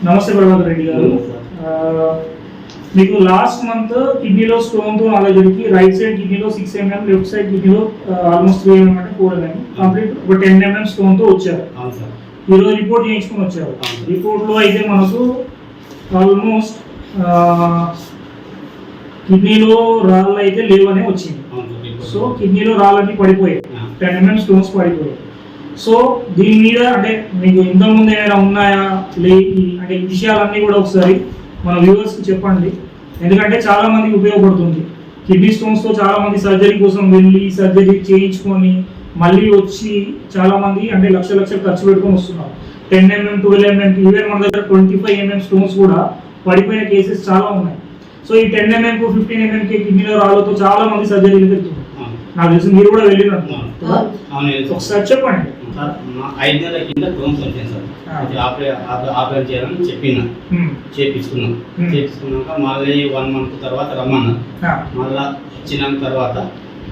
నమస్తే ప్రభాకర్ రెడ్డి గారు. మీకు లాస్ట్ మంత్ కిడ్నీలో స్టోన్ తో అలాగరికి రైట్ సైడ్ కిడ్నీలో 6 mm, లెఫ్ట్ సైడ్ కిడ్నీలో ఆల్మోస్ట్ 3 mm అంటే 4 mm కంప్లీట్ ఒక 10 mm స్టోన్ తో వచ్చారు. ఈరోజు రిపోర్ట్ చేయించుకొని వచ్చారు. రిపోర్ట్ లో అయితే మనకు ఆల్మోస్ట్ కిడ్నీలో రాళ్ళు అయితే లేవనే వచ్చింది. సో కిడ్నీలో రాళ్ళన్నీ పడిపోయాయి, 10 mm స్టోన్స్ పడిపోయాయి. సో దీని మీద అంటే మీకు ఇంతకుముందు ఏమైనా ఉన్నాయా అంటే ఈ విషయాలన్నీ కూడా ఒకసారి మన వ్యూవర్స్కి చెప్పండి. ఎందుకంటే చాలా మందికి ఉపయోగపడుతుంది. కిడ్నీ స్టోన్స్తో చాలా మంది సర్జరీ కోసం వెళ్ళి సర్జరీ చేయించుకొని మళ్ళీ వచ్చి చాలా మంది అంటే లక్షలు ఖర్చు పెట్టుకొని వస్తున్నారు. 10 mm, 12 mm, ఈవెన్ మన దగ్గర 25 mm స్టోన్స్ కూడా పడిపోయిన కేసెస్ చాలా ఉన్నాయి. సో ఈ 10 mm, 15 mm కిడ్నీలో రాళ్ళతో చాలా మంది సర్జరీలు వెళ్తున్నారు. నాకు తెలిసి మీరు కూడా వెళ్ళినట్టు ఒకసారి చెప్పండి. 5 నెలల కింద స్టోన్స్ వచ్చాయి సార్. ఆపరేట్ చేయాలని చేపించుకున్నాక మళ్ళీ 1 month తర్వాత రమ్మన్నారు. మళ్ళీ వచ్చిన తర్వాత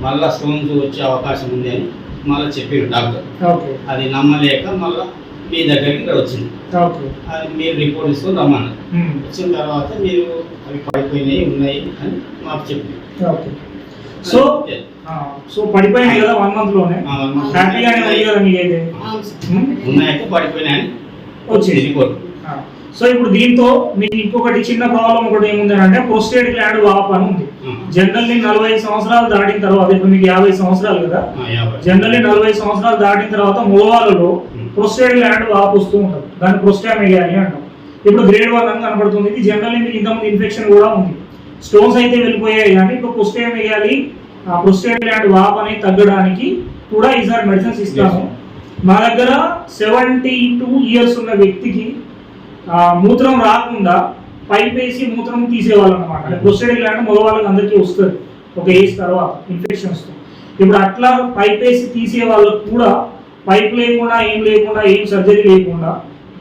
మళ్ళీ స్టోన్స్ వచ్చే అవకాశం ఉంది అని మళ్ళీ చెప్పిండు డాక్టర్. అది నమ్మలేక మళ్ళీ మీ దగ్గరికి వచ్చింది. అది మీరు రిపోర్ట్ తీసుకొని రమ్మన్నారు. వచ్చిన తర్వాత మీరు అవి పడిపోయినాయి ఉన్నాయి అని మాకు చెప్పింది. సో పడిపోయినాయి కదా 1 month లోనే హ్యాపీగానే ఉంది కదా మీకైతే? ఉన్నాయంటే పడిపోయినాయని వచ్చింది రిపోర్ట్. సో ఇప్పుడు దీంతో మీకు ఇంకొకటి చిన్న ప్రాబ్లం ఒకటి ఏముంది అంటే ప్రోస్టేట్ గ్లాండ్ వాపు అని ఉంది. జనరల్లీ 45 సంవత్సరాలు దాటిన తర్వాత, ఇప్పుడు మీకు 50 సంవత్సరాలు కదా, జనరల్లీ 45 సంవత్సరాలు దాటిన తర్వాత మగవాళ్ళలో ప్రోస్టేట్ గ్లాండ్ వాపు వస్తూ ఉంటుంది. దాన్ని ప్రోస్టామెగాలి అంటాం. ఇప్పుడు గ్రేడ్ 1 అని కనబడుతుంది. ఇది జనరల్లీ మీకు ఇంతకుముందు ఇన్ఫెక్షన్ కూడా ఉంది. స్టోన్స్ అయితే వెళ్ళిపోయాయి కానీ ఇప్పుడు ప్రోస్టామెగాలి, ప్రోస్టేట్ గ్లాండ్ వాపు అనేది తగ్గడానికి కూడా ఈసారి మెడిసిన్స్ ఇస్తాము. మా దగ్గర 72 years ఉన్న వ్యక్తికి మూత్రం రాకుండా పైప్ వేసి మూత్రం తీసేవాళ్ళు అనమాట. అంటే ప్రోస్టేట్ గ్లాండ్ మగవాళ్ళకి అందరికీ వస్తుంది ఒక ఏజ్ తర్వాత ఇన్ఫెక్షన్స్తో. ఇప్పుడు అట్లా పైప్ వేసి తీసే వాళ్ళకు కూడా పైప్ లేకుండా ఏం సర్జరీ లేకుండా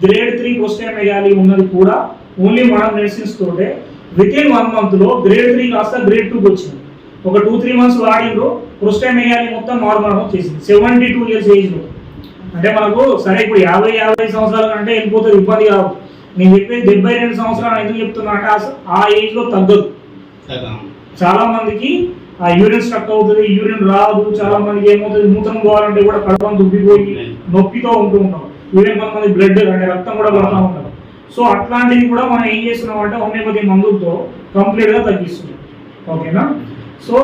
గ్రేడ్ 3 ప్రోస్టామెగాలి ఉన్నది కూడా ఓన్లీ మన మెడిసిన్స్ తోటే వితిన్ 1 month లో గ్రేడ్ 3 కాస్త గ్రేడ్ 2 వచ్చింది. ఒక 2-3 months వాడిండ్రు, ప్రోస్టామెగాలి మొత్తం నార్మల్ వచ్చేసింది 72 years ఏజ్లో. అంటే మనకు సరే ఇప్పుడు 50 సంవత్సరాల కంటే వెళ్ళిపోతుంది, ఇబ్బంది కాదు. నేను చెప్పేది 72 సంవత్సరాలు ఎందుకు చెప్తున్నా అంటే ఆ ఏజ్లో తగ్గదు. చాలా మందికి ఆ యూరిన్ స్ట్రక్ అవుతుంది, యూరిన్ రాదు. చాలా మందికి ఏమవుతుంది, మూత్రం పోవాలంటే కూడా కడుపును దుబ్బిపోయి నొప్పితో ఉంటూ ఉంటాం. ఈవెన్ కొంతమంది బ్లడ్ అంటే రక్తం కూడా పడుతూ ఉంటారు. సో అట్లాంటివి కూడా మనం ఏం చేస్తున్నాం అంటే హోమియోపతి మందులతో కంప్లీట్గా తగ్గిస్తున్నాం. ఓకేనా? సో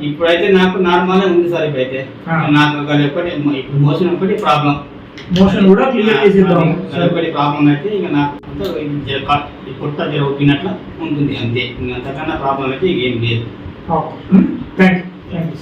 ఇప్పుడైతే నాకు నార్మల్ ఉంది సార్. ఇప్పుడైతే నాకు ఇప్పుడు మోషన్ ఒకటి ప్రాబ్లం, మోషన్ కూడా క్లియర్ చేసేద్దాం. ఒకటి ప్రాబ్లం అయితే ఇంకా నాకు పుట్ట జరుగుతున్నట్లు ఉంటుంది అంతే. అంతకన్నా ప్రాబ్లం అయితే ఏం లేదు. Thank you.